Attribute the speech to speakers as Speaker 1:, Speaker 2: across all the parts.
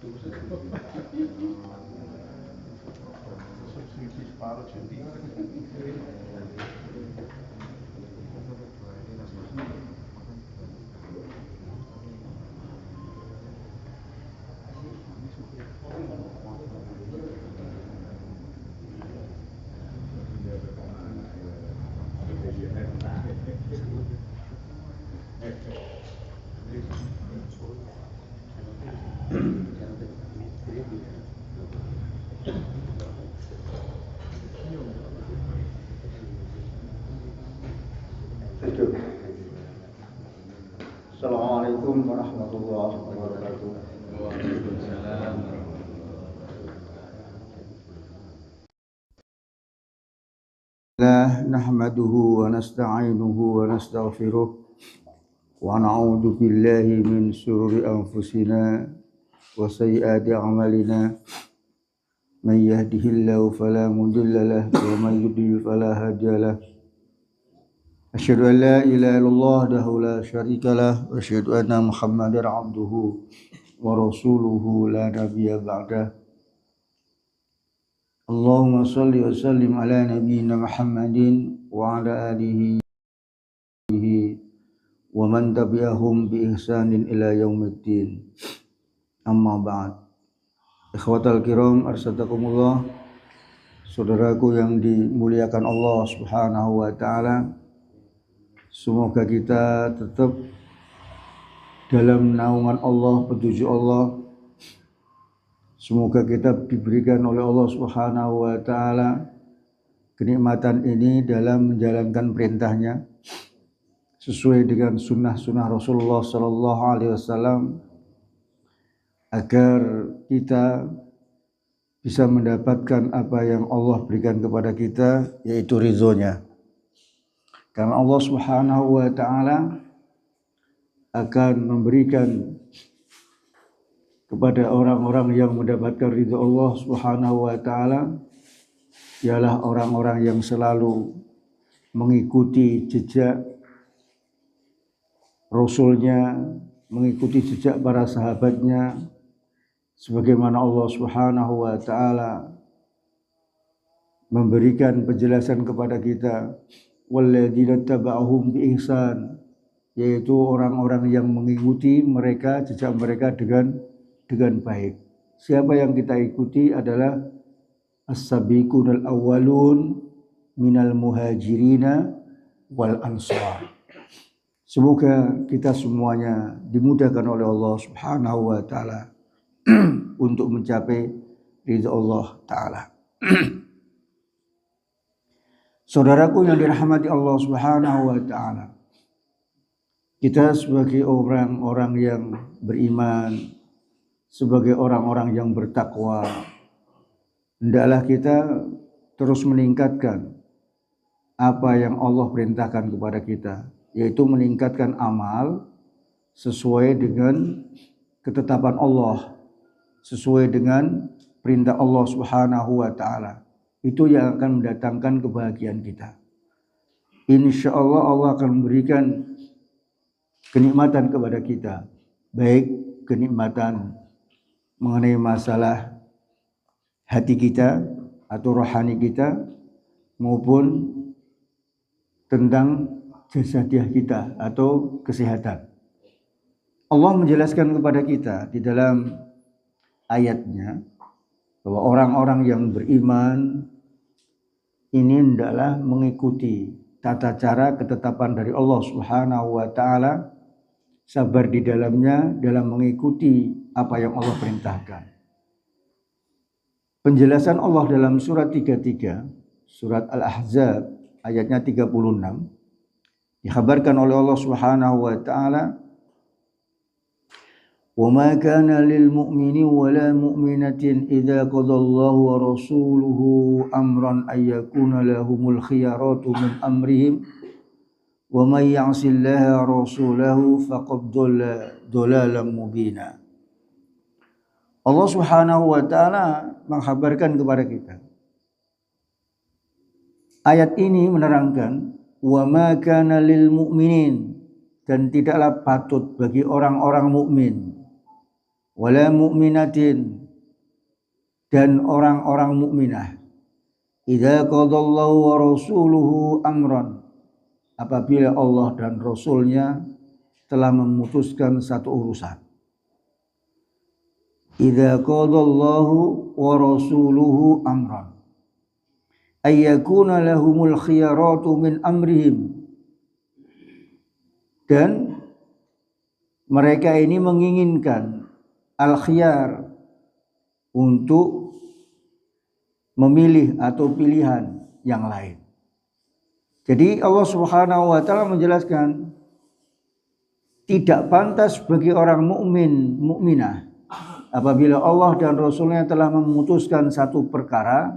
Speaker 1: Subsidi separuh jadi. Assalamualaikum warahmatullahi wabarakatuh.
Speaker 2: Waalaikumsalam.
Speaker 1: Nahmaduhu wa nasta'inuhu wa nastaghfiruh wa na'udzu billahi min shururi anfusina wa sayyiati a'malina. May yahdihillahu fala mudilla lahu wa may yudlil fala hadiya lahu. Asyhadu an la ilaha illallah wahdahu la syarika lah wa asyhadu anna Muhammadar abduhu wa rasuluhu la nabiyya ba'dah. Allahumma shalli wa sallim ala nabiyyina Muhammadin wa ala alihi wa man tabi'ahum bi ihsanin ila yaumiddin. Amma ba'd. Ikhwatal kiram, arsadakumullah, saudaraku yang dimuliakan Allah Subhanahu wa taala. Semoga kita tetap dalam naungan Allah, petunjuk Allah. Semoga kita diberikan oleh Allah Subhanahu wa taala kenikmatan ini dalam menjalankan perintahnya sesuai dengan sunnah-sunnah Rasulullah sallallahu alaihi wasallam, agar kita bisa mendapatkan apa yang Allah berikan kepada kita, yaitu ridhonya. Karena Allah Subhanahu wa taala akan memberikan kepada orang-orang yang mendapatkan ridho Allah Subhanahu wa taala ialah orang-orang yang selalu mengikuti jejak Rasulnya, mengikuti jejak para sahabatnya, sebagaimana Allah Subhanahu wa taala memberikan penjelasan kepada kita, walladzina taba'uhum bi ihsan, yaitu orang-orang yang mengikuti mereka, jejak mereka dengan baik. Siapa yang kita ikuti adalah as-sabiqunal awwalun minal muhajirina wal ansar. Semoga kita semuanya dimudahkan oleh Allah Subhanahu wa taala untuk mencapai ridha Allah taala. Saudaraku yang dirahmati Allah Subhanahu wa taala, kita sebagai orang-orang yang beriman, sebagai orang-orang yang bertakwa, hendaklah kita terus meningkatkan apa yang Allah perintahkan kepada kita, yaitu meningkatkan amal sesuai dengan ketetapan Allah, sesuai dengan perintah Allah Subhanahu wa taala. Itu yang akan mendatangkan kebahagiaan kita. Insya Allah Allah akan memberikan kenikmatan kepada kita, baik kenikmatan mengenai masalah hati kita atau rohani kita, maupun tentang jasadiah kita atau kesehatan. Allah menjelaskan kepada kita di dalam ayatnya bahwa orang-orang yang beriman ini hendaklah mengikuti tata cara ketetapan dari Allah Subhanahu wa taala, sabar di dalamnya dalam mengikuti apa yang Allah perintahkan. Penjelasan Allah dalam surat 33, surat Al-Ahzab ayatnya 36, dikhabarkan oleh Allah Subhanahu wa taala, "Wa ma kana lil mu'mini wa la mu'minatin idza qadallahu wa rasuluhu amran ay yakuna lahumul khiyaratu min amrihim wa may ya'sillaha rasulahu faqad dhalla dhalalan mubina." Allah Subhanahu wa taala mengkhabarkan kepada kita. Ayat ini menerangkan wa ma kana lil mu'minin, dan tidaklah patut bagi orang-orang mukmin, wala mu'minatin, dan orang-orang mukminah. Idza qadallahu wa rasuluhu amran, apabila Allah dan Rasulnya telah memutuskan satu urusan. Idza qadallahu wa rasuluhu amran ayyakuna lahumul khiyaratu min amrihim, dan mereka ini menginginkan al-khiyar, untuk memilih atau pilihan yang lain. Jadi Allah Subhanahu wa taala menjelaskan tidak pantas bagi orang mukmin mukminah apabila Allah dan Rasulnya telah memutuskan satu perkara,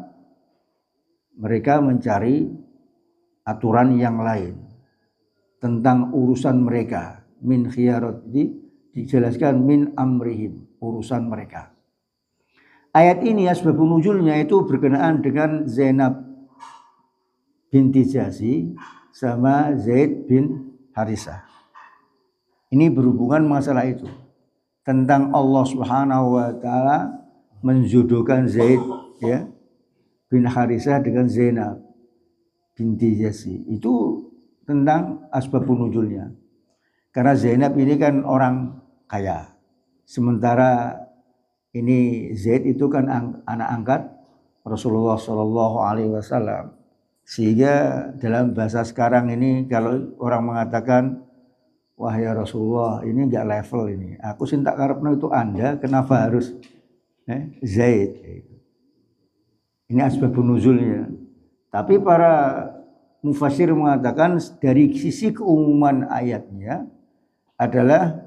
Speaker 1: mereka mencari aturan yang lain tentang urusan mereka. Min khiyarat, dijelaskan min amrihim, urusan mereka. Ayat ini asbab nuzulnya itu berkenaan dengan Zainab binti Jahsy sama Zaid bin Harisah. Ini berhubungan masalah itu, tentang Allah Subhanahu wa taala menjodohkan Zaid bin Harisah dengan Zainab binti Jahsy. Itu tentang asbab nuzulnya. Karena Zainab ini kan orang kaya, sementara ini Zaid itu kan anak angkat Rasulullah Shallallahu Alaihi Wasallam. Sehingga dalam bahasa sekarang ini kalau orang mengatakan, wah ya Rasulullah, ini enggak level ini. Aku cinta karepno itu Anda, kenapa harus Zaid? Ini asbabun nuzulnya. Tapi para mufassir mengatakan dari sisi keumuman ayatnya adalah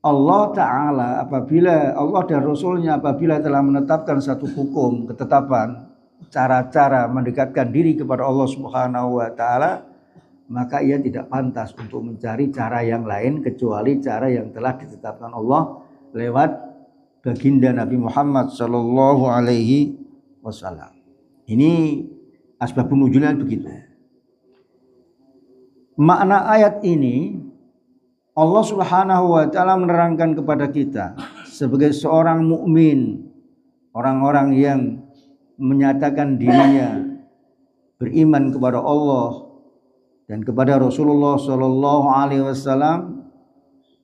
Speaker 1: Allah Ta'ala apabila Allah dan Rasulnya apabila telah menetapkan satu hukum, ketetapan, cara-cara mendekatkan diri kepada Allah Subhanahu wa taala, maka ia tidak pantas untuk mencari cara yang lain kecuali cara yang telah ditetapkan Allah lewat baginda Nabi Muhammad sallallahu alaihi wasallam. Ini asbabun nuzulnya begitu. Makna ayat ini Allah Subhanahu wa taala menerangkan kepada kita sebagai seorang mukmin, orang-orang yang menyatakan dirinya beriman kepada Allah dan kepada Rasulullah sallallahu alaihi wasallam,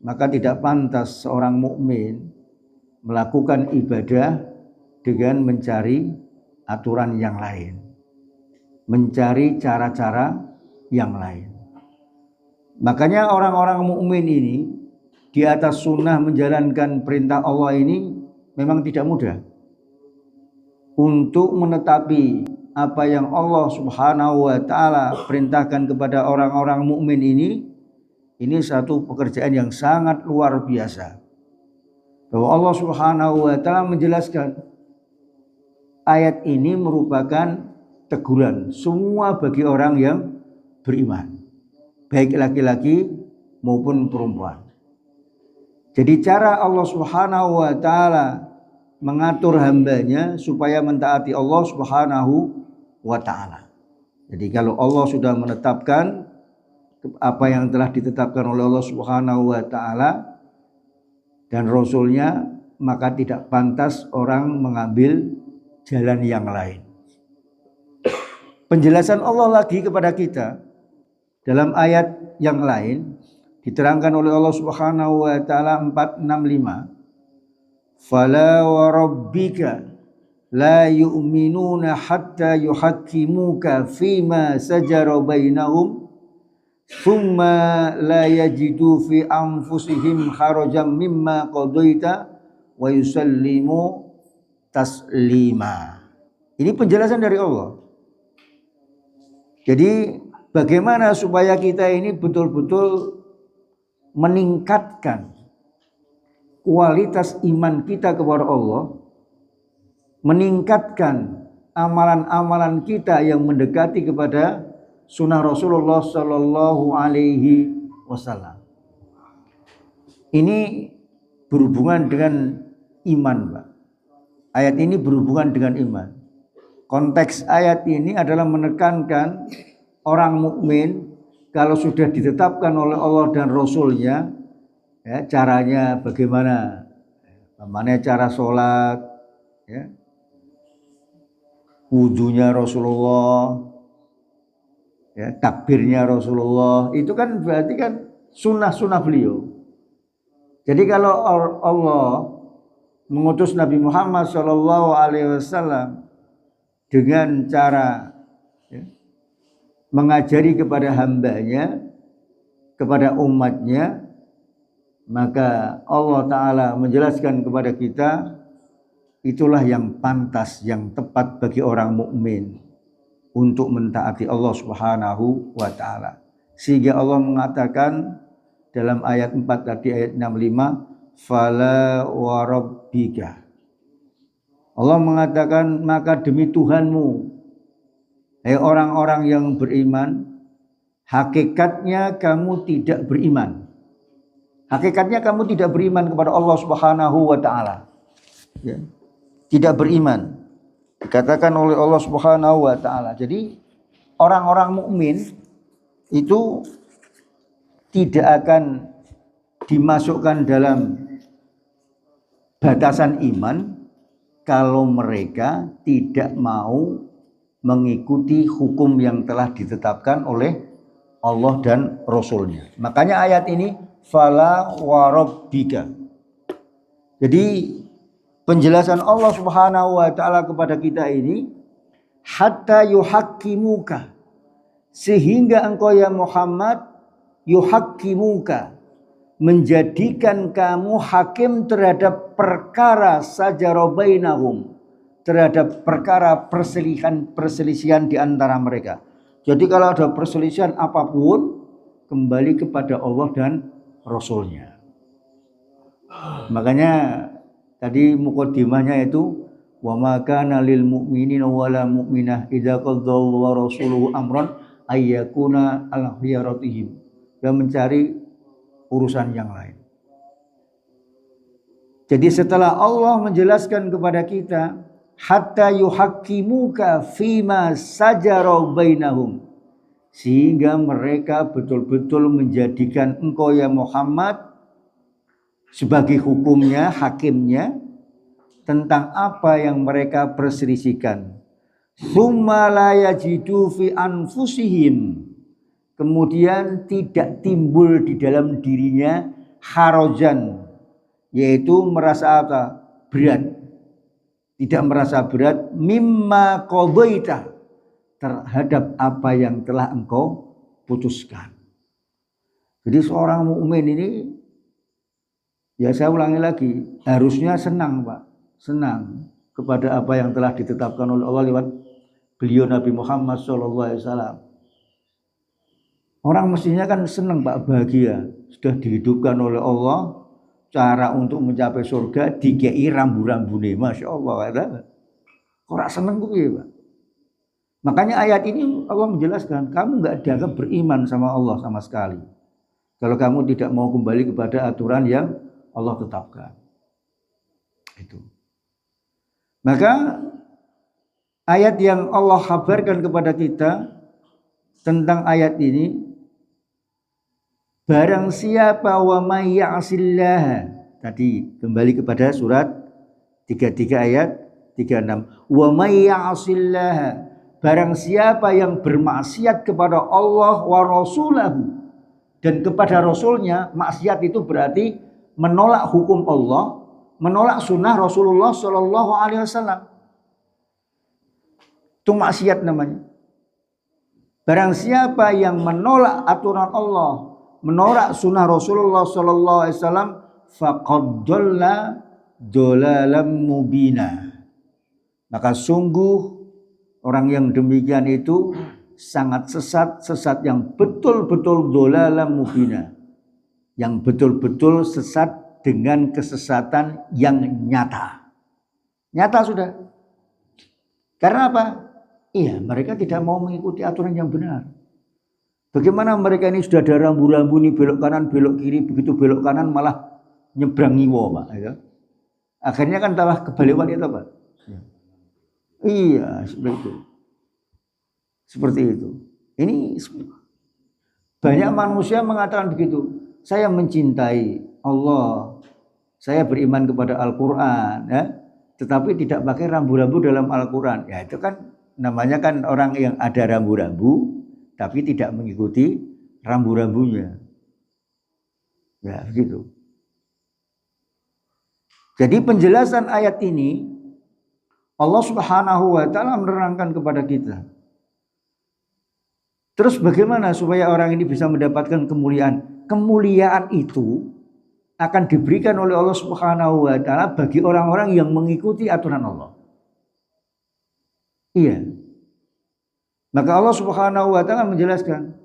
Speaker 1: maka tidak pantas seorang mukmin melakukan ibadah dengan mencari aturan yang lain, mencari cara-cara yang lain. Makanya orang-orang mukmin ini di atas sunnah menjalankan perintah Allah ini memang tidak mudah. Untuk menetapi apa yang Allah Subhanahu wa taala perintahkan kepada orang-orang mukmin ini satu pekerjaan yang sangat luar biasa. Bahwa Allah Subhanahu wa taala menjelaskan ayat ini merupakan teguran semua bagi orang yang beriman, baik laki-laki maupun perempuan. Jadi cara Allah Subhanahu wa taala mengatur hambanya supaya mentaati Allah Subhanahu wa taala. Jadi kalau Allah sudah menetapkan apa yang telah ditetapkan oleh Allah Subhanahu wa taala dan Rasulnya, maka tidak pantas orang mengambil jalan yang lain. Penjelasan Allah lagi kepada kita dalam ayat yang lain diterangkan oleh Allah Subhanahu wa taala 465. Fala wa rabbika la yu'minuna hatta yuhakkimuka fima sajara bainahum thumma la yajidu fi anfusihim harajan mimma qadaita wa yusallimu taslima. Ini penjelasan dari Allah. Jadi bagaimana supaya kita ini betul-betul meningkatkan kualitas iman kita kepada Allah, meningkatkan amalan-amalan kita yang mendekati kepada sunnah Rasulullah Sallallahu Alaihi Wasallam. Ini berhubungan dengan iman, Pak. Ayat ini berhubungan dengan iman. Konteks ayat ini adalah menekankan orang mukmin kalau sudah ditetapkan oleh Allah dan Rasulnya, caranya bagaimana Bagaimana cara sholat, ya, wudunya Rasulullah, ya, takbirnya Rasulullah, itu kan berarti kan sunnah-sunnah beliau. Jadi kalau Allah mengutus Nabi Muhammad SAW dengan cara, ya, mengajari kepada hambanya, kepada umatnya, maka Allah Ta'ala menjelaskan kepada kita, itulah yang pantas, yang tepat bagi orang mukmin untuk mentaati Allah Subhanahu wa Ta'ala. Sehingga Allah mengatakan dalam ayat 4 tadi, ayat 65, fala wa rabbika. Allah mengatakan, maka demi Tuhanmu, hai orang-orang yang beriman, hakikatnya kamu tidak beriman. Hakikatnya kamu tidak beriman kepada Allah Subhanahu wa Ta'ala. Ya. Tidak beriman. Dikatakan oleh Allah Subhanahu wa Ta'ala. Jadi orang-orang mukmin itu tidak akan dimasukkan dalam batasan iman kalau mereka tidak mau mengikuti hukum yang telah ditetapkan oleh Allah dan Rasulnya. Makanya ayat ini fala wa rabbika. Jadi penjelasan Allah Subhanahu wa Ta'ala kepada kita ini, hatta yuhaqqimuka, sehingga engkau ya Muhammad, yuhaqqimuka, menjadikan kamu hakim terhadap perkara sajara bainahum, terhadap perkara perselisihan di antara mereka. Jadi kalau ada perselisihan apapun, kembali kepada Allah dan Rasulnya. Makanya tadi muqaddimahnya itu, wa ma kana lil mu'minina wala mu'minah idza qadallahu wa rasuluhu amran ayyakuna al khiyaratihim, yang mencari urusan yang lain. Jadi setelah Allah menjelaskan kepada kita, hatta yuhaqqimuka fima sajara bainahum, sehingga mereka betul-betul menjadikan engkau ya Muhammad sebagai hukumnya, hakimnya tentang apa yang mereka perselisihkan. Tsumma la yajidu fi anfusihim, kemudian tidak timbul di dalam dirinya harajan, yaitu merasa apa? Berat. Tidak merasa berat, mimma qadaita, terhadap apa yang telah engkau putuskan. Jadi seorang mukmin ini, ya saya ulangi lagi, harusnya senang Pak, senang kepada apa yang telah ditetapkan oleh Allah lewat beliau Nabi Muhammad SAW. Orang mestinya kan senang Pak, bahagia, sudah dihidupkan oleh Allah, cara untuk mencapai surga dikei rambu-rambune, Masya Allah. Kok seneng kok ya Pak? Makanya ayat ini Allah menjelaskan, kamu nggak dianggap beriman sama Allah sama sekali kalau kamu tidak mau kembali kepada aturan yang Allah tetapkan. Itu. Maka ayat yang Allah kabarkan kepada kita tentang ayat ini, barang siapa wa may ya'sillah, tadi kembali kepada surat 33 ayat 36, wa may ya'sillah, barang siapa yang bermaksiat kepada Allah wa rasulahu, dan kepada Rasulnya. Maksiat itu berarti menolak hukum Allah, menolak sunnah Rasulullah Shallallahu Alaihi Wasallam. Itu maksiat namanya. Barang siapa yang menolak aturan Allah, menolak sunnah Rasulullah Shallallahu Alaihi Wasallam, faqad dhalla dhalalan mubina, maka sungguh orang yang demikian itu sangat sesat yang betul-betul dhalalan mubina, yang betul-betul sesat dengan kesesatan yang nyata. Nyata sudah. Karena apa? Iya, mereka tidak mau mengikuti aturan yang benar. Bagaimana mereka ini sudah ada rambu-rambu nih, belok kanan, belok kiri, begitu belok kanan malah nyebrang ngiwo, Pak. Ya. Akhirnya kan telah kebalikan itu, Pak. Ya. Iya, seperti itu. Seperti itu. Ini banyak manusia mengatakan begitu. Saya mencintai Allah, saya beriman kepada Al-Quran, ya, tetapi tidak pakai rambu-rambu dalam Al-Quran. Ya itu kan namanya kan orang yang ada rambu-rambu, tapi tidak mengikuti rambu-rambunya. Ya begitu. Jadi penjelasan ayat ini Allah Subhanahu wa taala menerangkan kepada kita. Terus bagaimana supaya orang ini bisa mendapatkan kemuliaan? Kemuliaan itu akan diberikan oleh Allah Subhanahu wa taala bagi orang-orang yang mengikuti aturan Allah. Iya. Maka Allah Subhanahu wa taala menjelaskan,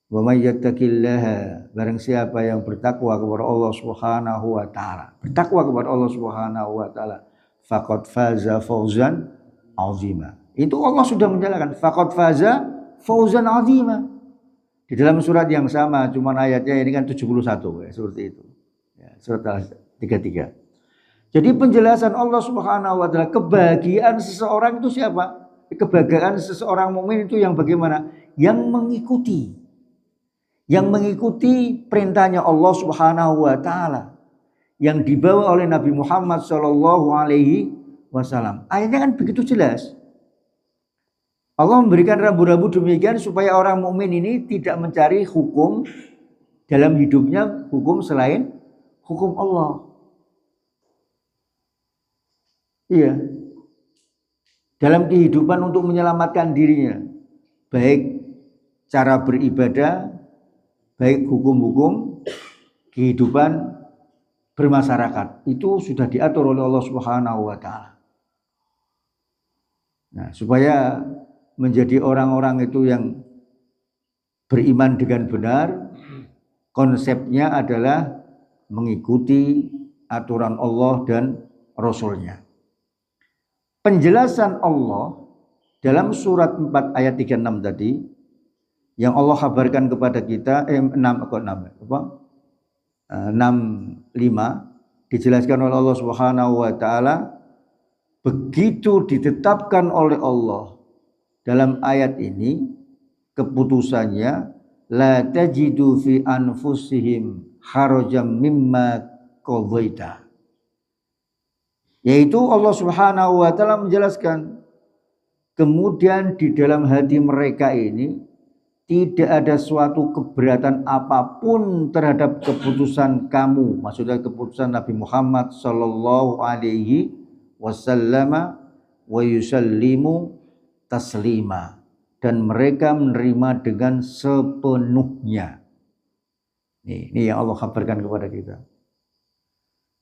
Speaker 1: "Wa may yattaqillaha", barang siapa yang bertakwa kepada Allah Subhanahu wa taala. Bertakwa kepada Allah Subhanahu wa taala, faqad faza fawzan azima. Itu Allah sudah menjelaskan, faqad faza fawzan azima. Di dalam surat yang sama, cuman ayatnya ini kan 71 ya, seperti itu. Ya, surat Al-33. Jadi penjelasan Allah Subhanahu wa taala, kebahagiaan seseorang itu siapa? Kebahagiaan seseorang mukmin itu yang bagaimana? Yang mengikuti perintahnya Allah Subhanahu wa taala yang dibawa oleh Nabi Muhammad sallallahu alaihi wasallam. Ayatnya kan begitu jelas. Allah memberikan rambu-rambu demikian supaya orang mukmin ini tidak mencari hukum dalam hidupnya, hukum selain hukum Allah. Iya. Dalam kehidupan untuk menyelamatkan dirinya, baik cara beribadah, baik hukum-hukum kehidupan bermasyarakat, itu sudah diatur oleh Allah Subhanahu wa taala. Nah, supaya menjadi orang-orang itu yang beriman dengan benar, konsepnya adalah mengikuti aturan Allah dan Rasul-Nya. Penjelasan Allah dalam surat 4 ayat 36 tadi, yang Allah kabarkan kepada kita 65 dijelaskan oleh Allah Subhanahu wa taala, begitu ditetapkan oleh Allah dalam ayat ini, keputusannya la tajidu fi anfusihim harajam mimma qadaita. Yaitu Allah Subhanahu wa taala menjelaskan, kemudian di dalam hati mereka ini tidak ada suatu keberatan apapun terhadap keputusan kamu, maksudnya keputusan Nabi Muhammad sallallahu alaihi wasallam, wa yusallimu taslima, dan mereka menerima dengan sepenuhnya. Ini yang Allah kabarkan kepada kita.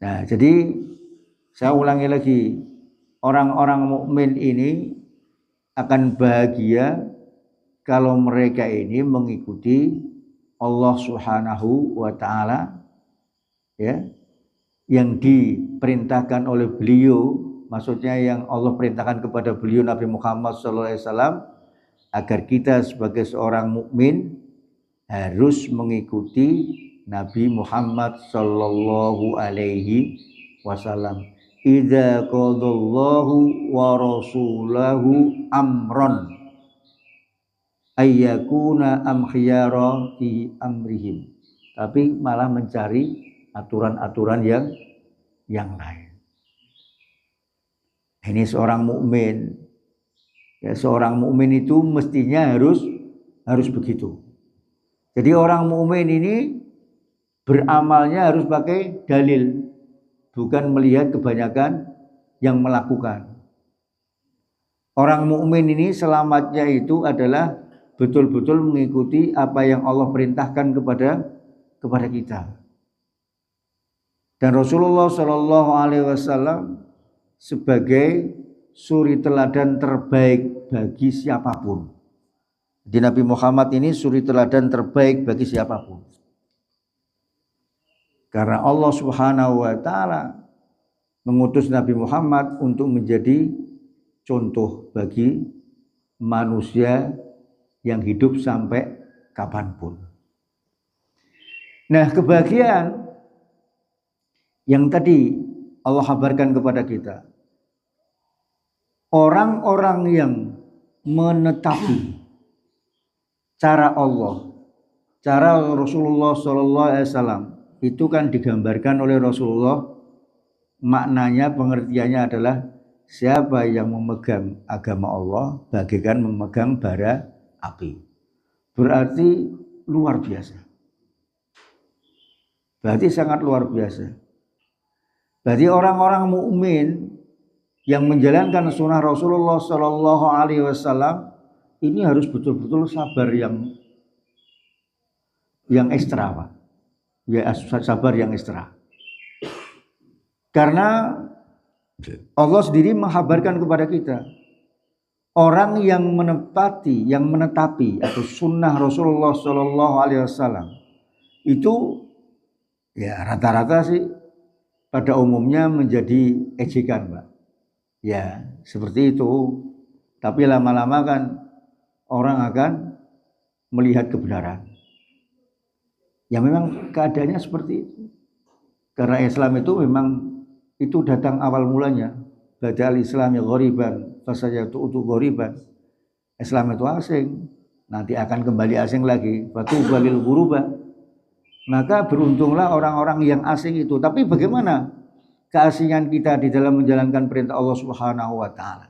Speaker 1: Nah, jadi saya ulangi lagi, orang-orang mukmin ini akan bahagia kalau mereka ini mengikuti Allah Subhanahu wa taala, ya, yang diperintahkan oleh beliau. Maksudnya yang Allah perintahkan kepada beliau Nabi Muhammad SAW, agar kita sebagai seorang mukmin harus mengikuti Nabi Muhammad sallallahu alaihi wasallam. Idza qadallahu wa rasulahu amran ayyakuna am khiyara fi amrihim. Tapi malah mencari aturan-aturan yang lain. Ini seorang mukmin. Ya, seorang mukmin itu mestinya harus begitu. Jadi orang mukmin ini beramalnya harus pakai dalil, bukan melihat kebanyakan yang melakukan. Orang mukmin ini selamatnya itu adalah betul-betul mengikuti apa yang Allah perintahkan kepada kita. Dan Rasulullah Shallallahu Alaihi Wasallam sebagai suri teladan terbaik bagi siapapun. Di Nabi Muhammad ini suri teladan terbaik bagi siapapun. Karena Allah Subhanahu wa taala mengutus Nabi Muhammad untuk menjadi contoh bagi manusia yang hidup sampai kapanpun. Nah, kebahagiaan yang tadi Allah kabarkan kepada kita, orang-orang yang menetapi cara Allah, cara Rasulullah SAW itu kan digambarkan oleh Rasulullah, maknanya pengertiannya adalah siapa yang memegang agama Allah bagaikan memegang bara api. Berarti luar biasa. Berarti sangat luar biasa. Berarti orang-orang mukmin yang menjalankan sunnah Rasulullah Shallallahu Alaihi Wasallam ini harus betul-betul sabar yang ekstra, Pak. Ya, sabar yang ekstra. Karena Allah sendiri menghabarkan kepada kita, orang yang menetapi atau sunnah Rasulullah Shallallahu Alaihi Wasallam itu ya rata-rata sih pada umumnya menjadi ejekan, Pak. Ya seperti itu. Tapi lama-lama kan orang akan melihat kebenaran. Ya memang keadaannya seperti itu. Karena Islam itu memang itu datang awal mulanya. Badal Islami ghoriban, fasayatu'tu ghoriban. Islam itu asing, nanti akan kembali asing lagi. Fatu balil ghuruba. Maka beruntunglah orang-orang yang asing itu. Tapi bagaimana keasingan kita di dalam menjalankan perintah Allah Subhanahu wa taala?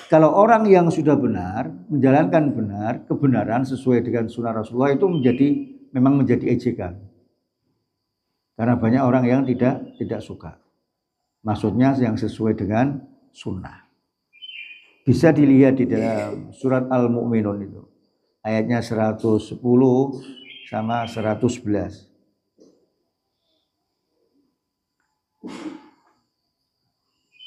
Speaker 1: Kalau orang yang sudah benar, menjalankan kebenaran sesuai dengan sunnah Rasulullah itu memang menjadi ejekan. Karena banyak orang yang tidak suka. Maksudnya yang sesuai dengan sunnah. Bisa dilihat di dalam surat Al-Mu'minun itu. Ayatnya 110 sama 111.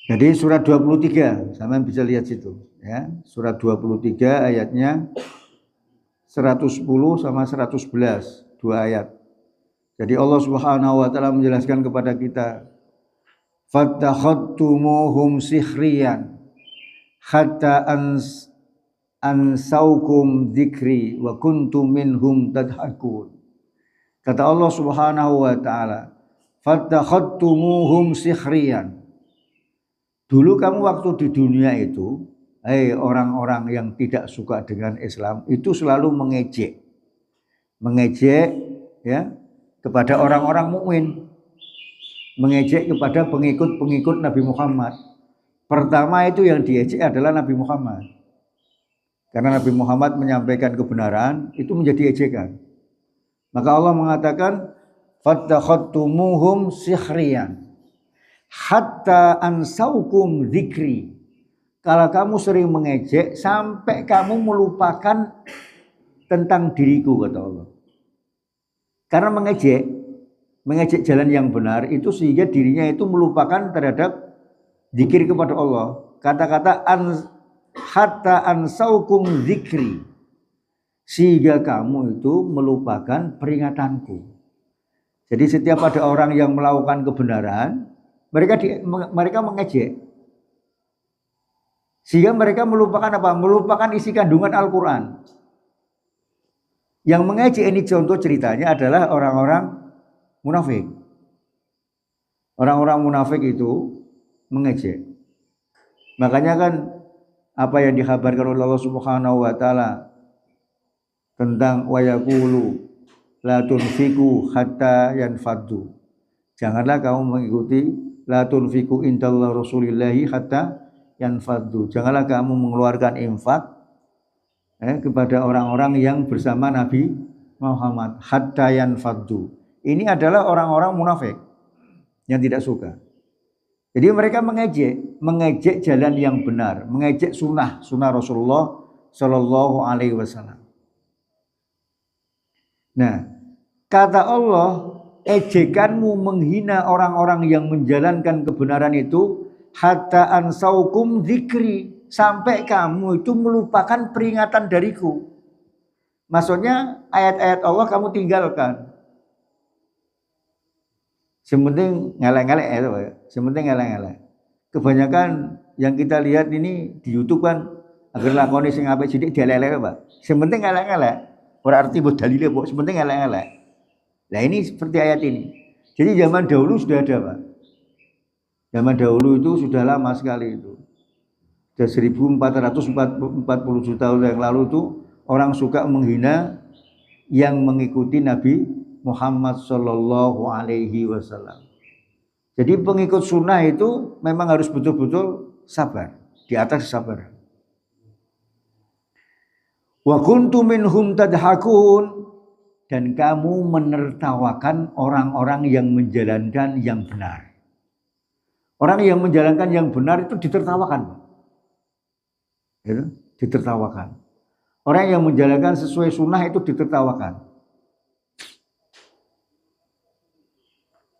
Speaker 1: Jadi surat 23, sama bisa lihat situ ya. Surat 23 ayatnya 110 sama 111, dua ayat. Jadi Allah Subhanahu wa taala menjelaskan kepada kita, fattakhadtumuhum sikhriyan hatta ansaukum dzikri wa kuntum minhum tadhakun. Kata Allah Subhanahu wa taala, fattakhadtumuhum sikhriyan. Dulu kamu waktu di dunia itu, orang-orang yang tidak suka dengan Islam itu selalu mengejek ya kepada orang-orang mukmin, mengejek kepada pengikut-pengikut Nabi Muhammad. Pertama itu yang diejek adalah Nabi Muhammad. Karena Nabi Muhammad menyampaikan kebenaran itu menjadi ejekan. Maka Allah mengatakan fattakhadtumuhum sikhriyan hatta ansaukum dzikri. Kalau kamu sering mengejek sampai kamu melupakan tentang diriku, kata Allah. Karena mengejek jalan yang benar itu sehingga dirinya itu melupakan terhadap zikir kepada Allah. Kata-kata hatta ansaukum dzikri, sehingga kamu itu melupakan peringatanku. Jadi setiap ada orang yang melakukan kebenaran, mereka mengejek, sehingga mereka melupakan apa? Melupakan isi kandungan Al-Quran. Yang mengejek ini contoh ceritanya adalah orang-orang munafik. Orang-orang munafik itu mengejek. Makanya kan apa yang dikhabarkan oleh Allah Subhanahu wa taala tentang wa yaqulu la tunfiqu hatta yanfaddu. Janganlah kamu mengikuti la tunfiqu indallah rasulillahi hatta yanfaddu. Janganlah kamu mengeluarkan infak kepada orang-orang yang bersama Nabi Muhammad hatta yanfaddu. Ini adalah orang-orang munafik yang tidak suka. Jadi mereka mengejek jalan yang benar, mengejek sunnah Rasulullah Shallallahu Alaihi Wasallam. Nah, kata Allah, ejekanmu menghina orang-orang yang menjalankan kebenaran itu hatta ansaukum dzikri, sampai kamu itu melupakan peringatan dariku. Maksudnya ayat-ayat Allah kamu tinggalkan. Sementing ngelek-ngelek ya, sementing ngelek-ngelek. Kebanyakan yang kita lihat ini di YouTube kan agar lakoni sing apik sithik dielek-elek, Pak. Sementing ngelek-ngelek. Ora arti mbok dalile, Pak. Sementing ngelek-ngelek. Nah, ini seperti ayat ini. Jadi zaman dahulu sudah ada, Pak. Zaman dahulu itu sudah lama sekali itu. Sudah 1447 tahun yang lalu itu orang suka menghina yang mengikuti Nabi Muhammad sallallahu alaihi wasallam. Jadi pengikut sunnah itu memang harus betul-betul sabar, di atas sabar. Wa kuntum minhum tadhakun, dan kamu menertawakan orang-orang yang menjalankan yang benar. Orang yang menjalankan yang benar itu ditertawakan. Gitu, ditertawakan. Orang yang menjalankan sesuai sunnah itu ditertawakan.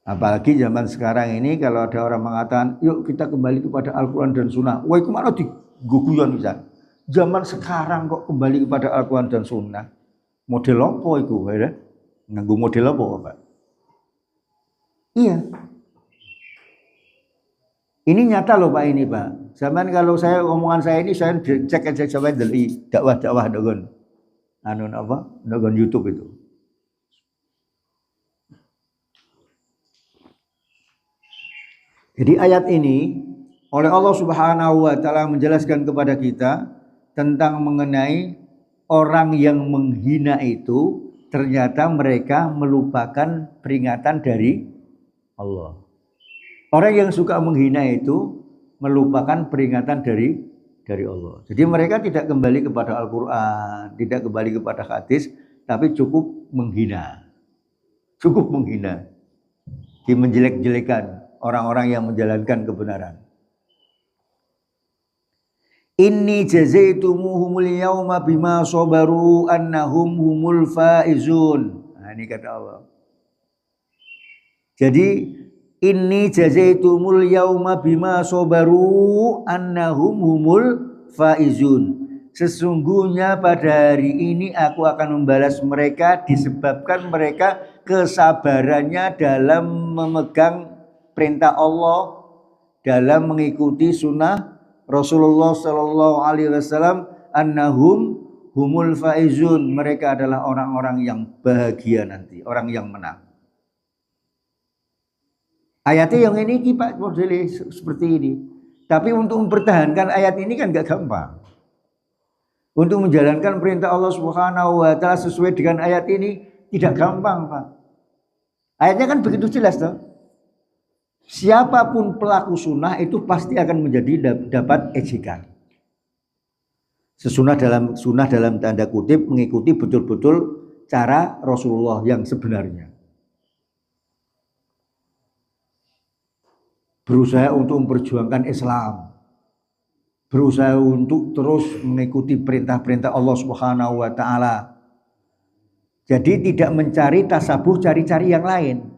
Speaker 1: Apalagi zaman sekarang ini kalau ada orang mengatakan, yuk kita kembali kepada Al-Quran dan Sunnah. Wah itu mana diguguyon bisa. Zaman sekarang kok kembali kepada Al-Quran dan Sunnah. Model apa itu? Ya? Nganggo model apa Pak? Iya. Ini nyata loh Pak ini Pak. Zaman kalau saya omongan saya ini saya cek aja coba dari dakwah-dakwah dogon. Dogon YouTube itu. Jadi ayat ini oleh Allah Subhanahu wa taala menjelaskan kepada kita tentang mengenai orang yang menghina itu ternyata mereka melupakan peringatan dari Allah. Orang yang suka menghina itu melupakan peringatan dari Allah. Jadi mereka tidak kembali kepada Al-Qur'an, tidak kembali kepada hadis, tapi cukup menghina. Cukup menghina. Menjelek-jelekan orang-orang yang menjalankan kebenaran. Inni jazaitumuhumul yauma bima sabaru annahum humul faizun. Nah, ini kata Allah. Jadi inni jazaitumul yauma bima sabaru annahum humul faizun. Sesungguhnya pada hari ini aku akan membalas mereka disebabkan mereka kesabarannya dalam memegang perintah Allah, dalam mengikuti sunnah Rasulullah Sallallahu Alaihi Wasallam. Annahum humul faizun, mereka adalah orang-orang yang bahagia nanti, orang yang menang. Ayatnya yang ini Pak modelnya seperti ini. Tapi untuk mempertahankan ayat ini kan gak gampang. Untuk menjalankan perintah Allah Subhanahu wa taala sesuai dengan ayat ini tidak gampang, Pak. Ayatnya kan begitu jelas toh. Siapapun pelaku sunnah itu pasti akan menjadi dapat ejekan. Sunnah dalam tanda kutip mengikuti betul-betul cara Rasulullah yang sebenarnya. Berusaha untuk memperjuangkan Islam, berusaha untuk terus mengikuti perintah-perintah Allah Subhanahu wa taala. Jadi tidak mencari tasabuh, cari-cari yang lain,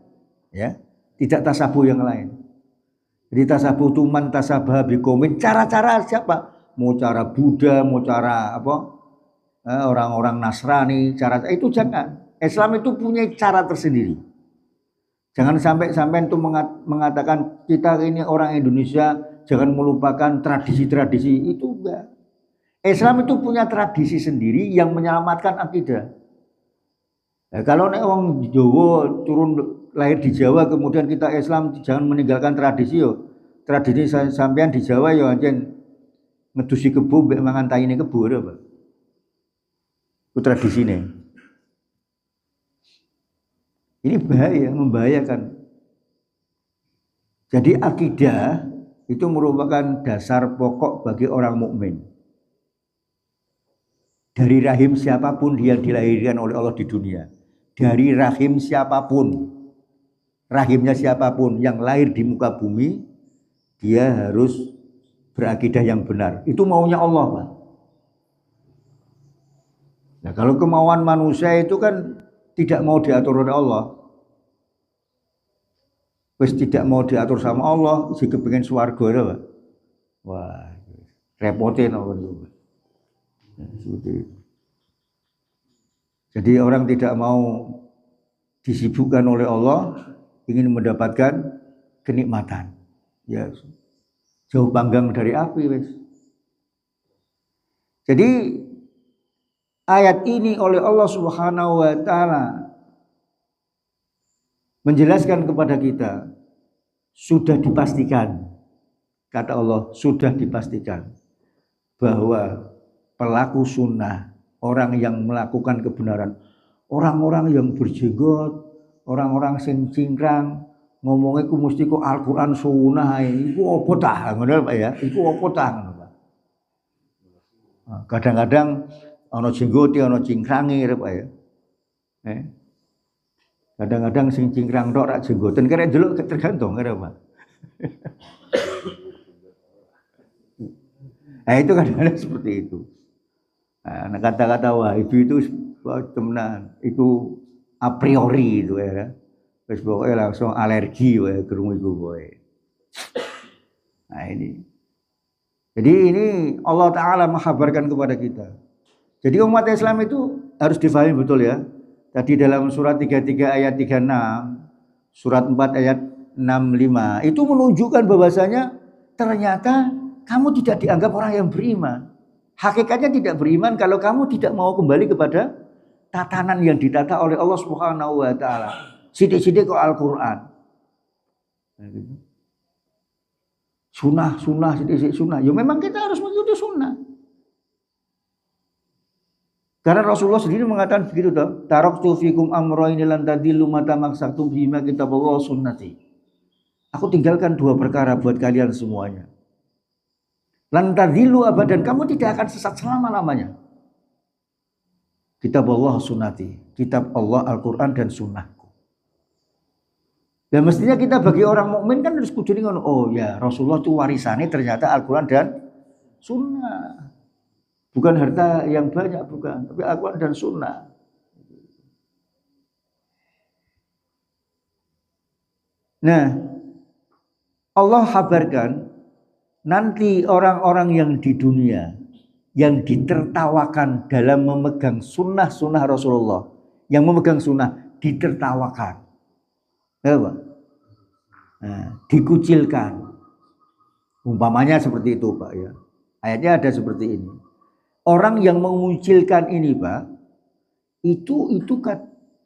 Speaker 1: ya. Tidak tasabuh yang lain. Jadi tasabuh tuman tasabah biqaumin, cara-cara siapa? Mau cara Buddha, mau cara apa? Orang-orang Nasrani, cara itu jangan. Islam itu punya cara tersendiri. Jangan sampai itu mengatakan kita ini orang Indonesia jangan melupakan tradisi-tradisi, itu enggak. Islam itu punya tradisi sendiri yang menyelamatkan akidah. Nah, kalau orang Jawa turun lahir di Jawa kemudian kita Islam jangan meninggalkan tradisi yo. Tradisi sampean di Jawa yo anjen ngedusi kebo mbek mangan taine kebo apa. Itu tradisine. Ini bahaya, membahayakan. Jadi akidah itu merupakan dasar pokok bagi orang mukmin. Dari rahim siapapun dia dilahirkan oleh Allah di dunia. Dari rahim siapapun, rahimnya siapapun yang lahir di muka bumi, dia harus berakidah yang benar. Itu maunya Allah, Pak. Nah, kalau kemauan manusia itu kan tidak mau diatur oleh Allah. Wis tidak mau diatur sama Allah, si kepengin swarga ya, Pak. Wah, repotin apa itu. Nah, seperti itu. Jadi orang tidak mau disibukkan oleh Allah, ingin mendapatkan kenikmatan. Ya, jauh panggang dari api, wis. Jadi ayat ini oleh Allah Subhanahu wa taala menjelaskan kepada kita sudah dipastikan, kata Allah, sudah dipastikan bahwa pelaku sunnah, orang yang melakukan kebenaran, orang-orang yang berjenggot, orang-orang sing cingkrang ngomongnya ku mesti ku Al-Qur'an sunnah iku apa tah ngono Pak ya. Iku apa tah ngono Pak. Kadang-kadang ana jenggote ana cingkrange Pak ya. Kadang-kadang sing cingkrang tok rak jenggoten kira delok tergantung kira Pak. Nah itu kadang-kadang seperti itu. Nah, kata-kata Wahabi itu temenan, itu a priori itu ya. Wis pokoke langsung alergi wae krungu iku wae. Nah ini. Jadi ini Allah Ta'ala menghabarkan kepada kita. Jadi umat Islam itu harus difahami betul ya. Tadi dalam surat 33 ayat 36, surat 4 ayat 65 itu menunjukkan bahwasanya ternyata kamu tidak dianggap orang yang beriman. Hakikatnya tidak beriman kalau kamu tidak mau kembali kepada tatanan yang ditata oleh Allah Subhanahu wa taala. Sidik-sidik kok Al-Qur'an. Sunnah, sidik-sidik sunnah. Ya memang kita harus mengikuti sunnah. Karena Rasulullah sendiri mengatakan begitu toh, taraktu fikum amrayni lan tadillu ma tamassaktum bima kitaballah sunnati. Aku tinggalkan dua perkara buat kalian semuanya. Lan tadillu abadan, kamu tidak akan sesat selama-lamanya. Kitab Allah sunnati, kitab Allah Al-Qur'an dan sunnahku. Dan mestinya kita bagi orang mukmin kan harus kudu ngono. Oh ya, Rasulullah itu warisannya ternyata Al-Qur'an dan sunnah. Bukan harta yang banyak, bukan, tapi Al-Qur'an dan sunnah. Nah, Allah kabarkan nanti orang-orang yang di dunia yang ditertawakan dalam memegang sunnah-sunnah Rasulullah, yang memegang sunnah ditertawakan, apa? Nah, dikucilkan. Umpamanya seperti itu Pak ya. Ayatnya ada seperti ini. Orang yang mengucilkan ini Pak, itu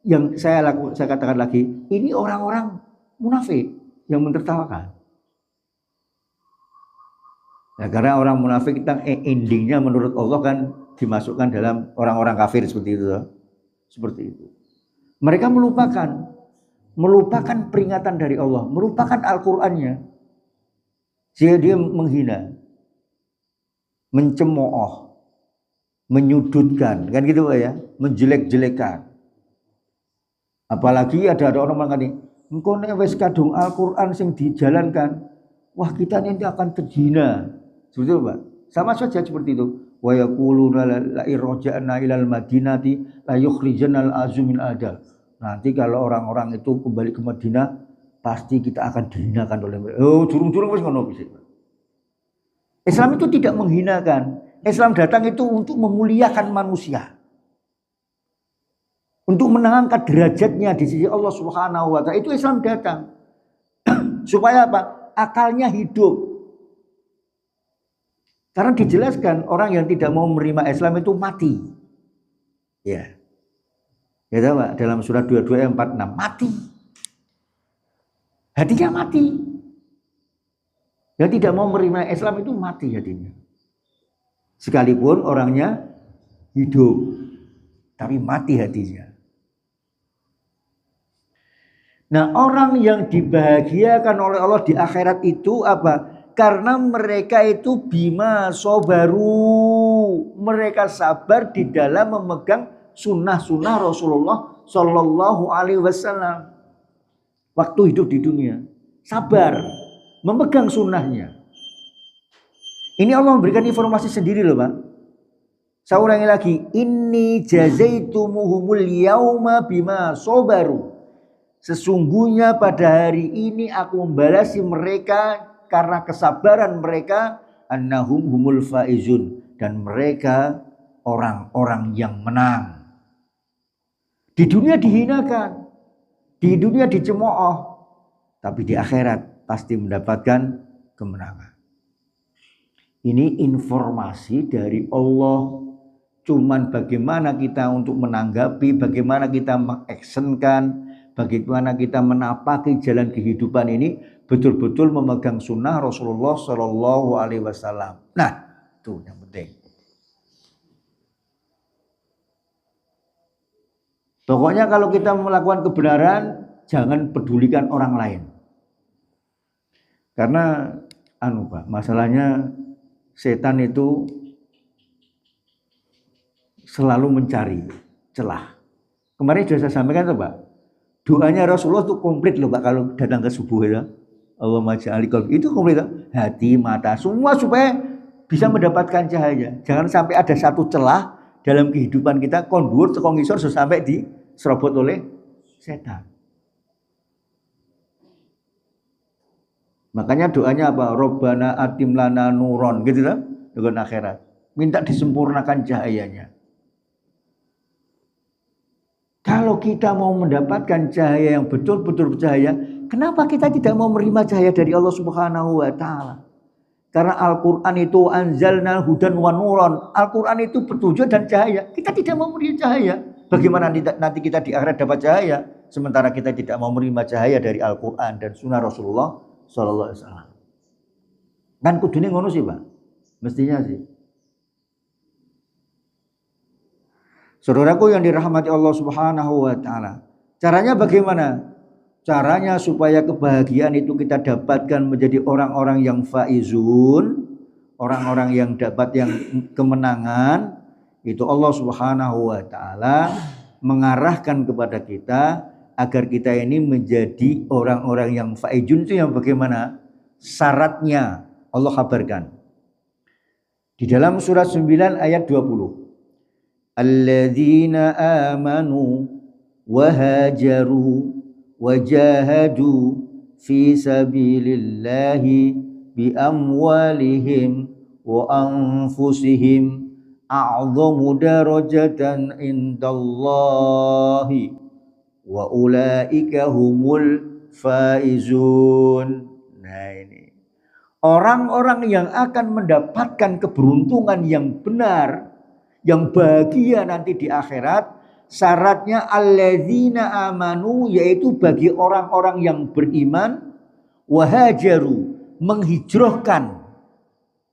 Speaker 1: yang saya katakan lagi, ini orang-orang munafik yang mentertawakan. Nah, karena orang munafik kita endingnya menurut Allah kan dimasukkan dalam orang-orang kafir seperti itu. Seperti itu. Mereka melupakan peringatan dari Allah, melupakan Al-Qur'annya. Sehingga dia menghina, mencemooh, menyudutkan, kan gitu Pak ya, menjelek-jelekan. Apalagi ada orang mengatakan, engkau nek wis kadung Al-Qur'an sing dijalankan, wah kita nanti akan terhina. Seperti itu Pak. Sama saja seperti itu. Wa yaquluna la irja'na ilal madinati la yukhrijanal azum min adal. Nanti kalau orang-orang itu kembali ke Madinah, pasti kita akan dihinakan oleh mereka. Oh, durung-durung wis ngono bisa. Islam itu tidak menghinakan. Islam datang itu untuk memuliakan manusia. Untuk menangkan derajatnya di sisi Allah Subhanahu wa taala. Itu Islam datang. Supaya apa? Akalnya hidup. Karena dijelaskan orang yang tidak mau menerima Islam itu mati. Ya. Ya tahu Pak, dalam surat 22 ayat 46 mati. Hatinya mati. Yang tidak mau menerima Islam itu mati hatinya. Sekalipun orangnya hidup, tapi mati hatinya. Nah, orang yang dibahagiakan oleh Allah di akhirat itu apa? Karena mereka itu bima sobaru, mereka sabar di dalam memegang sunnah-sunnah Rasulullah Shallallahu Alaihi Wasallam waktu hidup di dunia, sabar memegang sunnahnya. Ini Allah memberikan informasi sendiri loh Pak. Saya ulangi lagi, inni jazaitumuhumul yauma bima sobaru. Sesungguhnya pada hari ini aku membalasi mereka karena kesabaran mereka, annahum humul faizun, dan mereka orang-orang yang menang. Di dunia dihinakan, di dunia dicemooh, tapi di akhirat pasti mendapatkan kemenangan. Ini informasi dari Allah. Cuman bagaimana kita untuk menanggapi, bagaimana kita mengaksenkan, bagaimana kita menapaki jalan kehidupan ini betul-betul memegang sunnah Rasulullah Shallallahu Alaihi Wasallam. Nah, itu yang penting. Pokoknya kalau kita melakukan kebenaran,
Speaker 3: jangan pedulikan orang lain. Karena Pak, masalahnya setan itu selalu mencari celah. Kemarin sudah saya sampaikan tuh Pak, doanya Rasulullah itu komplit loh Pak kalau datang ke subuh ya. Allahumma ja'al qalbi itu komplit, hati, mata, semua supaya bisa mendapatkan cahaya. Jangan sampai ada satu celah dalam kehidupan kita kondur tekong isor sampai diserobot oleh setan. Makanya doanya apa? Robbana atim lana nuron gitu lah dengan akhirat. Minta disempurnakan cahayanya. Kalau kita mau mendapatkan cahaya yang betul-betul bercahaya, kenapa kita tidak mau menerima cahaya dari Allah Subhanahu wa taala? Karena Al-Qur'an itu anzalna hudan wa nuron. Al-Qur'an itu petunjuk dan cahaya. Kita tidak mau menerima cahaya. Bagaimana nanti kita di akhirat dapat cahaya sementara kita tidak mau menerima cahaya dari Al-Qur'an dan sunnah Rasulullah sallallahu alaihi wasallam. Kan kudune ngono sih, Pak. Mestinya sih. Saudaraku yang dirahmati Allah Subhanahu wa taala. Caranya bagaimana? Caranya supaya kebahagiaan itu kita dapatkan menjadi orang-orang yang faizun, orang-orang yang dapat yang kemenangan, itu Allah Subhanahu wa taala mengarahkan kepada kita agar kita ini menjadi orang-orang yang faizun. Itu yang bagaimana? Syaratnya Allah kabarkan. Di dalam surat 9 ayat 20. Alladzina amanu wa hajaru wa jahadu fi sabilillahi bi amwalihim wa anfusihim a'zamu darajatan indallahi wa ulaika humul faizun. Nah ini orang-orang yang akan mendapatkan keberuntungan yang benar, yang bahagia nanti di akhirat, syaratnya alladzina amanu, yaitu bagi orang-orang yang beriman, wahajaru, menghijrahkan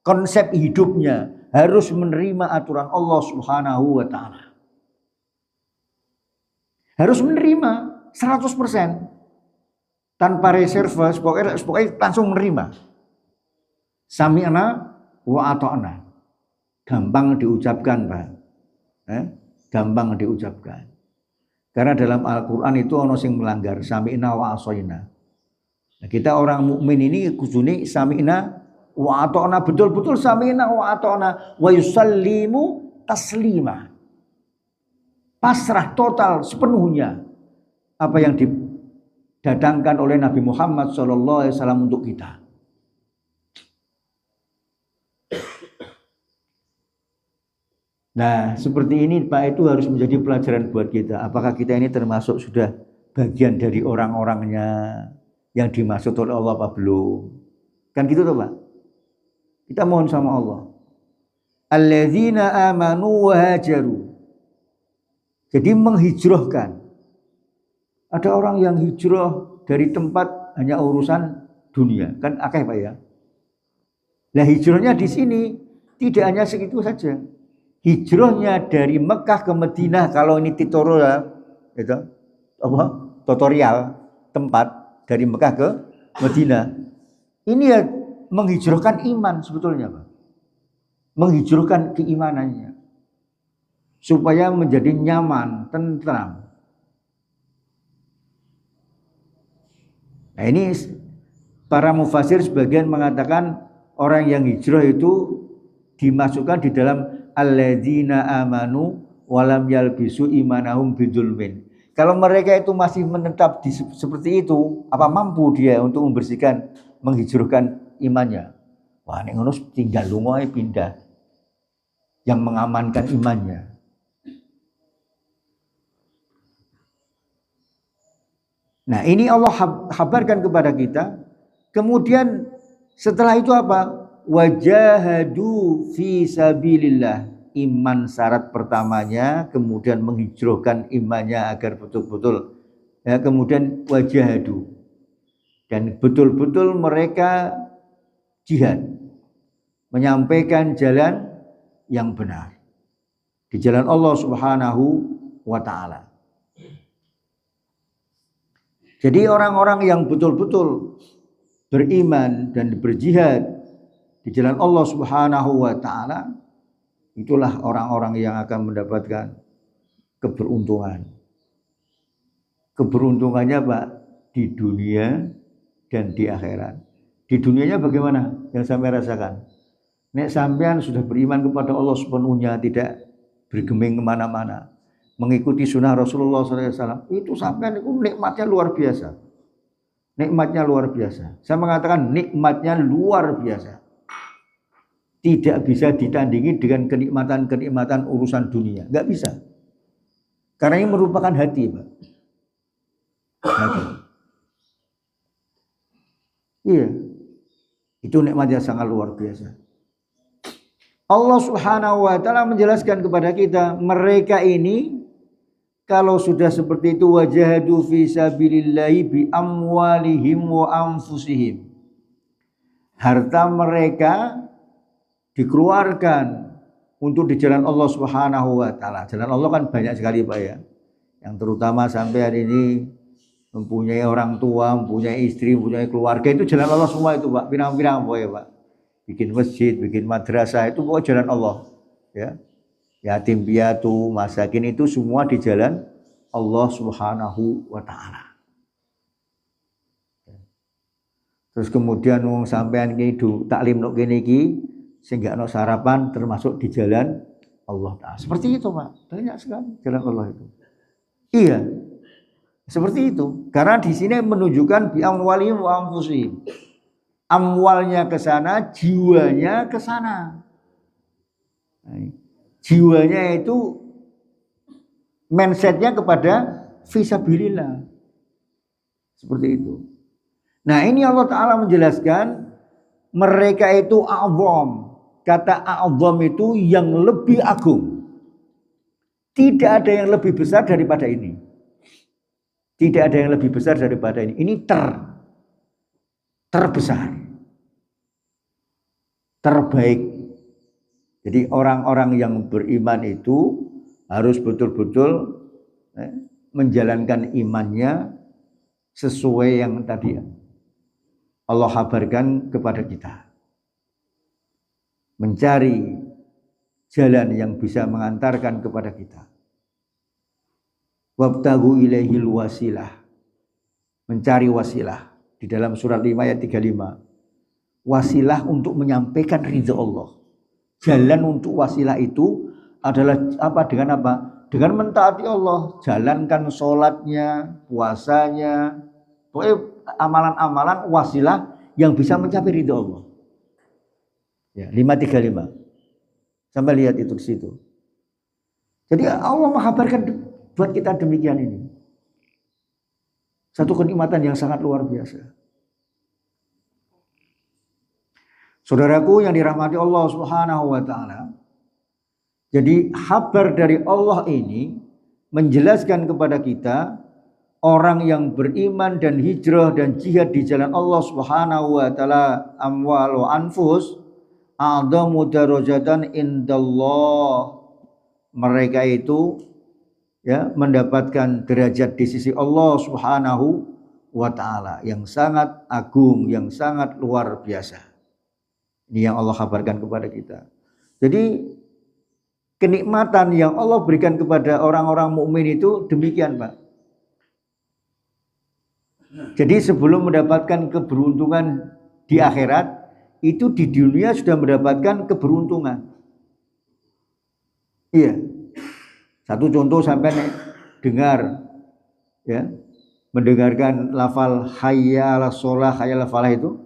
Speaker 3: konsep hidupnya, harus menerima aturan Allah Subhanahu wa taala. Harus menerima 100%. Tanpa reserve, pokoknya langsung menerima. Sami'na wa ata'na. Gampang diucapkan, Pak. Gampang diucapkan. Karena dalam Al-Qur'an itu ono sing melanggar, sami'na wa asoina. Nah, kita orang mukmin ini kudune sami'na wa ata'na, betul-betul sami'na wa ata'na wa yusallimu taslima. Pasrah total sepenuhnya apa yang didatangkan oleh Nabi Muhammad SAW untuk kita. Nah, seperti ini Pak, itu harus menjadi pelajaran buat kita. Apakah kita ini termasuk sudah bagian dari orang-orangnya yang dimaksud oleh Allah apa belum? Kan gitu tuh Pak. Kita mohon sama Allah. Alladzina amanu wa hajaru. Jadi menghijrahkan. Ada orang yang hijrah dari tempat hanya urusan dunia, kan akeh Pak ya. Nah hijrahnya di sini tidak hanya segitu saja. Hijrahnya dari Mekah ke Madinah, kalau ini tutorial, itu apa? Tutorial tempat dari Mekah ke Madinah. Ini ya menghijrahkan iman sebetulnya Pak. Menghijrahkan keimanannya. Supaya menjadi nyaman, tentram. Nah ini para mufasir sebagian mengatakan orang yang hijrah itu dimasukkan di dalam alladzina amanu walam yalbisu imanahum bidzulmin. Kalau mereka itu masih menetap seperti itu, apa mampu dia untuk membersihkan, menghijrahkan imannya? Wah, nek ngono tinggal lunga pindah. Yang mengamankan imannya. Nah ini Allah kabarkan kepada kita. Kemudian setelah itu apa? Wajahadu fi sabilillah. Iman syarat pertamanya. Kemudian menghijrahkan imannya agar betul-betul. Ya, kemudian wajahadu. Dan betul-betul mereka jihad. Menyampaikan jalan yang benar. Di jalan Allah Subhanahu wa ta'ala. Jadi orang-orang yang betul-betul beriman dan berjihad di jalan Allah Subhanahu wa taala, itulah orang-orang yang akan mendapatkan keberuntungan. Keberuntungannya Pak di dunia dan di akhirat. Di dunianya bagaimana yang sampai rasakan? Nek sampean sudah beriman kepada Allah sepenuhnya, tidak bergeming kemana-mana, mengikuti sunnah Rasulullah SAW, itu sampean itu nikmatnya luar biasa. Nikmatnya luar biasa. Saya mengatakan nikmatnya luar biasa. Tidak bisa ditandingi dengan kenikmatan-kenikmatan urusan dunia. Nggak bisa. Karena ini merupakan hati, Pak. Hati. Iya. Itu nikmatnya sangat luar biasa. Allah Subhanahu wa taala menjelaskan kepada kita, mereka ini kalau sudah seperti itu, wajahadu fi sabilillahi bi amwalihim wa anfusihim. Harta mereka dikeluarkan untuk di jalan Allah Subhanahu wa taala. Jalan Allah kan banyak sekali Pak ya. Yang terutama sampai hari ini mempunyai orang tua, mempunyai istri, mempunyai keluarga, itu jalan Allah semua itu Pak. Pirang-pirang Pak ya Pak. Bikin masjid, bikin madrasah, itu pokoknya jalan Allah ya. Yatim piatu, masakin, itu semua di jalan Allah Subhanahu wa taala. Terus kemudian wong sampean iki taklim nok kene iki sing gak ono sarapan termasuk di jalan Allah taala. Seperti itu Pak. Banyak sekali jalan Allah itu. Iya. Seperti itu. Karena di sini menunjukkan bi amwalihim wa anfusihim. Amwalnya ke sana, jiwanya ke sana. Jiwanya itu mindsetnya kepada fisabilillah. Seperti itu. Nah, ini Allah Ta'ala menjelaskan mereka itu a'zam. Kata a'zam itu yang lebih agung. Tidak ada yang lebih besar daripada ini. Tidak ada yang lebih besar daripada ini. Ini terbesar, terbaik. Jadi orang-orang yang beriman itu harus betul-betul menjalankan imannya sesuai yang tadi Allah kabarkan kepada kita. Mencari jalan yang bisa mengantarkan kepada kita. Wabtagu ilaihil wasilah. Mencari wasilah. Di dalam surat 5 ayat 35. Wasilah untuk menyampaikan ridha Allah. Jalan untuk wasilah itu adalah apa? Dengan apa? Dengan mentaati Allah. Jalankan sholatnya, puasanya, pokoknya amalan-amalan wasilah yang bisa mencapai ridha Allah. Ya, 535. Sampai lihat itu di situ. Jadi Allah mengkabarkan buat kita demikian ini. Satu kenikmatan yang sangat luar biasa. Saudaraku yang dirahmati Allah Subhanahu wa taala. Jadi kabar dari Allah ini menjelaskan kepada kita orang yang beriman dan hijrah dan jihad di jalan Allah Subhanahu wa taala, amwal wa anfus, a'dhamu darajatan indallah. Mereka itu ya mendapatkan derajat di sisi Allah Subhanahu wa taala yang sangat agung, yang sangat luar biasa. Ini yang Allah kabarkan kepada kita. Jadi kenikmatan yang Allah berikan kepada orang-orang mukmin itu demikian, Pak. Jadi sebelum mendapatkan keberuntungan di akhirat, itu di dunia sudah mendapatkan keberuntungan. Iya. Satu contoh sampai dengar ya, mendengarkan lafal hayya 'alas shalah, hayya 'alal falah itu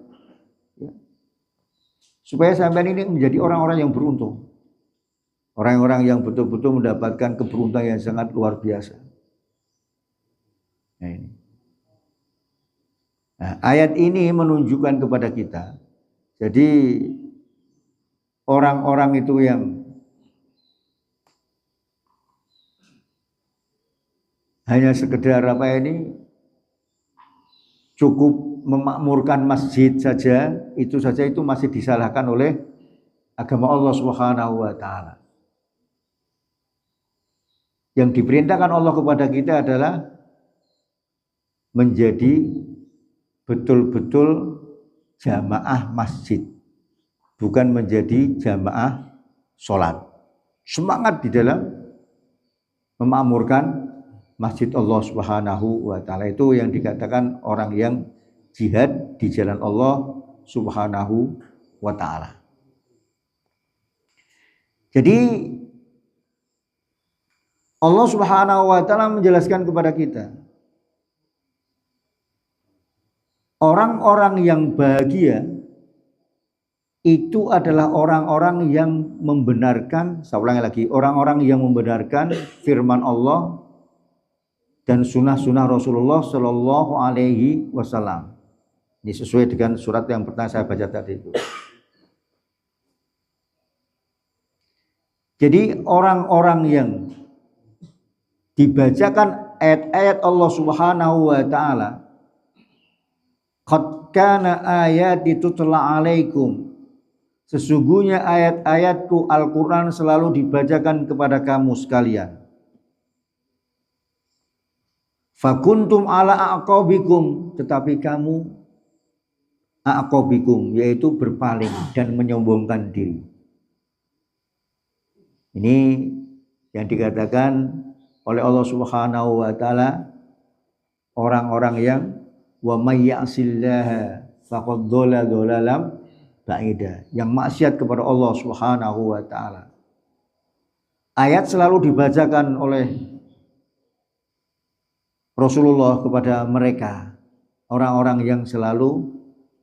Speaker 3: ya, supaya sampai ini menjadi orang-orang yang beruntung. Orang-orang yang betul-betul mendapatkan keberuntungan yang sangat luar biasa. Nah, ini. Nah, ayat ini menunjukkan kepada kita. Jadi orang-orang itu yang hanya sekedar apa ini cukup memakmurkan masjid saja, itu saja itu masih disalahkan oleh agama Allah Subhanahu wa taala. Yang diperintahkan Allah kepada kita adalah menjadi betul-betul jamaah masjid, bukan menjadi jamaah sholat. Semangat di dalam memakmurkan masjid Allah Subhanahu wa ta'ala, itu yang dikatakan orang yang jihad di jalan Allah Subhanahu wa ta'ala. Jadi Allah Subhanahu wa ta'ala menjelaskan kepada kita, orang-orang yang bahagia itu adalah orang-orang yang membenarkan, saya ulangi lagi, orang-orang yang membenarkan firman Allah dan sunnah-sunnah Rasulullah Shallallahu Alaihi Wasallam. Ini sesuai dengan surat yang pertama saya baca tadi itu. Jadi orang-orang yang dibacakan ayat-ayat Allah Subhanahu wa ta'ala, qad kana ayati tutla alaikum, sesungguhnya ayat-ayatku Al-Quran selalu dibacakan kepada kamu sekalian. Fakuntum ala aqabikum, tetapi kamu aqabikum, yaitu berpaling dan menyombongkan diri. Ini yang dikatakan oleh Allah Subhanahu wa ta'ala, orang-orang yang wa may ya'sillaha faqad dhalla dhalalam ba'ida, yang maksiat kepada Allah Subhanahu wa ta'ala. Ayat selalu dibacakan oleh Rasulullah kepada mereka, orang-orang yang selalu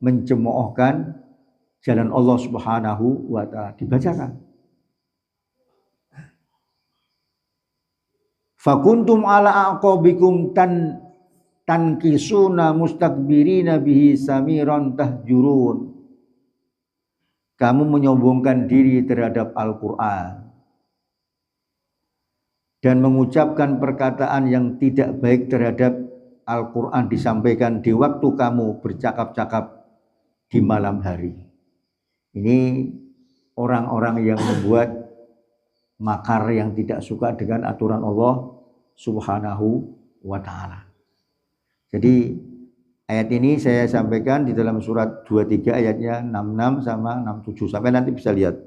Speaker 3: mencemoohkan jalan Allah Subhanahu wa ta'ala, dibacakan. Fakuntum ala aqabikum tankisuna mustakbirina bihi samiran tahjurun. Kamu menyombongkan diri terhadap Al-Quran dan mengucapkan perkataan yang tidak baik terhadap Al-Quran disampaikan di waktu kamu bercakap-cakap di malam hari. Ini orang-orang yang membuat makar, yang tidak suka dengan aturan Allah Subhanahu wa ta'ala. Jadi ayat ini saya sampaikan di dalam surat 23 ayatnya 66 sama 67. Sampai nanti bisa lihat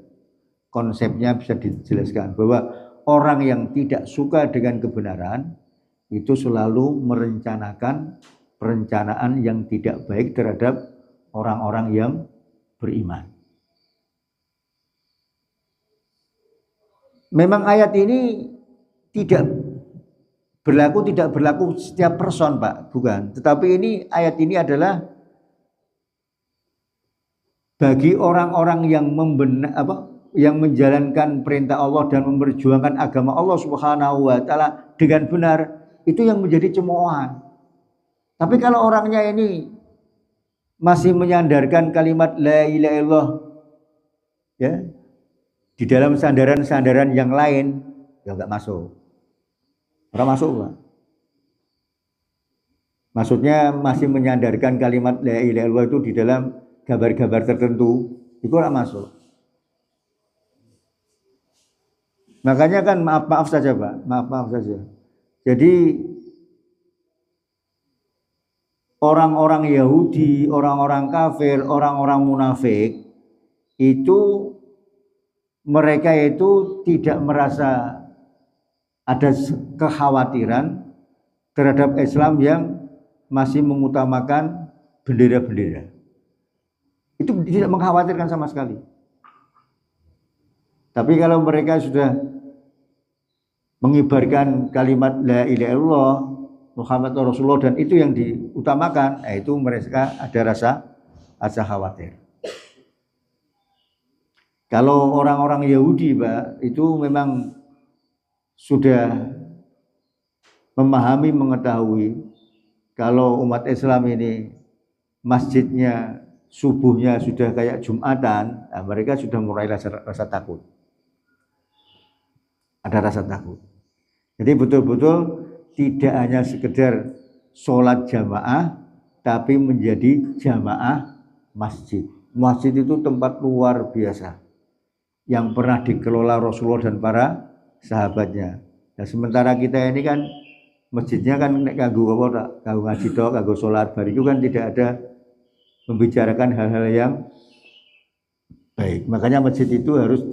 Speaker 3: konsepnya, bisa dijelaskan bahwa orang yang tidak suka dengan kebenaran itu selalu merencanakan perencanaan yang tidak baik terhadap orang-orang yang beriman. Memang ayat ini tidak berlaku setiap person, Pak, bukan. Tetapi ini ayat ini adalah bagi orang-orang yang yang menjalankan perintah Allah dan memperjuangkan agama Allah Subhanahu wa ta'ala dengan benar, itu yang menjadi cemoohan. Tapi kalau orangnya ini masih menyandarkan kalimat la ilaha illallah, ya, di dalam sandaran-sandaran yang lain, ya enggak masuk. Orang masuk, Pak. Maksudnya masih menyandarkan kalimat la ilaha illallah itu di dalam gambar-gambar tertentu, itu orang masuk. Makanya kan maaf saja, Pak. Maaf saja. Jadi orang-orang Yahudi, orang-orang kafir, orang-orang munafik itu mereka itu tidak merasa ada kekhawatiran terhadap Islam yang masih mengutamakan bendera-bendera. Itu tidak mengkhawatirkan sama sekali. Tapi kalau mereka sudah mengibarkan kalimat la ilaha illallah Muhammad Rasulullah dan itu yang diutamakan, itu mereka ada rasa khawatir. Kalau orang-orang Yahudi, Pak, itu memang sudah memahami, mengetahui kalau umat Islam ini masjidnya subuhnya sudah kayak Jumatan, nah mereka sudah mulai rasa takut. Ada rasa takut. Jadi betul-betul tidak hanya sekedar sholat jamaah, tapi menjadi jamaah masjid. Masjid itu tempat luar biasa yang pernah dikelola Rasulullah dan para sahabatnya. Nah, sementara kita ini kan masjidnya kan nek kanggo apa tak? Kanggo ngaji tok, kanggo salat bariku kan tidak ada membicarakan hal-hal yang baik. Makanya masjid itu harus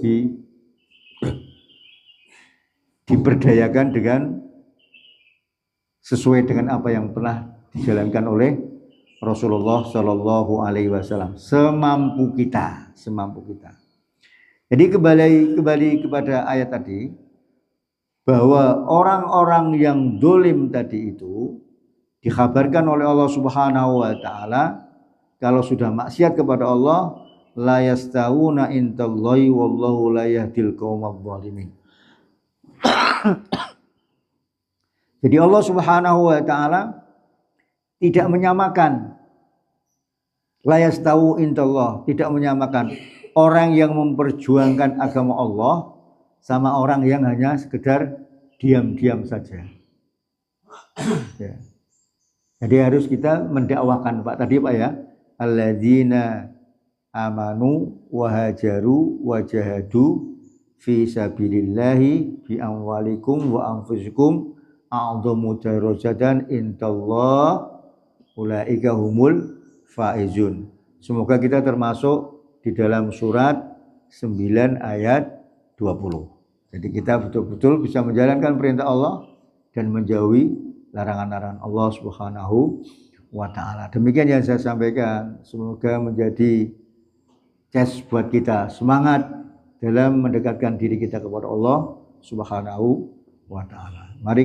Speaker 3: diberdayakan dengan sesuai dengan apa yang pernah dijalankan oleh Rasulullah Shallallahu Alaihi Wasallam, semampu kita. Jadi kembali kepada ayat tadi, bahwa orang-orang yang dolim tadi itu dikabarkan oleh Allah Subhanahu Wa Taala kalau sudah maksiat kepada Allah, la yastawuna indallahi wallahu la yahdil qaumadh dhalimin. Jadi Allah Subhanahu Wa Taala tidak menyamakan, la yastawu indallah, tidak menyamakan orang yang memperjuangkan agama Allah sama orang yang hanya sekedar diam-diam saja. Ya. Jadi harus kita mendakwakan Pak tadi Pak ya, alladzina amanu wa hajaru wa jahadu fi sabilillahi bi amwalikum wa anfusikum a'dhamu darajatan indallah ulaika humul faizun. Semoga kita termasuk di dalam surat 9 ayat 20. Jadi kita betul-betul bisa menjalankan perintah Allah dan menjauhi larangan-larangan Allah Subhanahu wa Ta'ala. Demikian yang saya sampaikan. Semoga menjadi tes buat kita, semangat dalam mendekatkan diri kita kepada Allah Subhanahu wa Ta'ala. Mari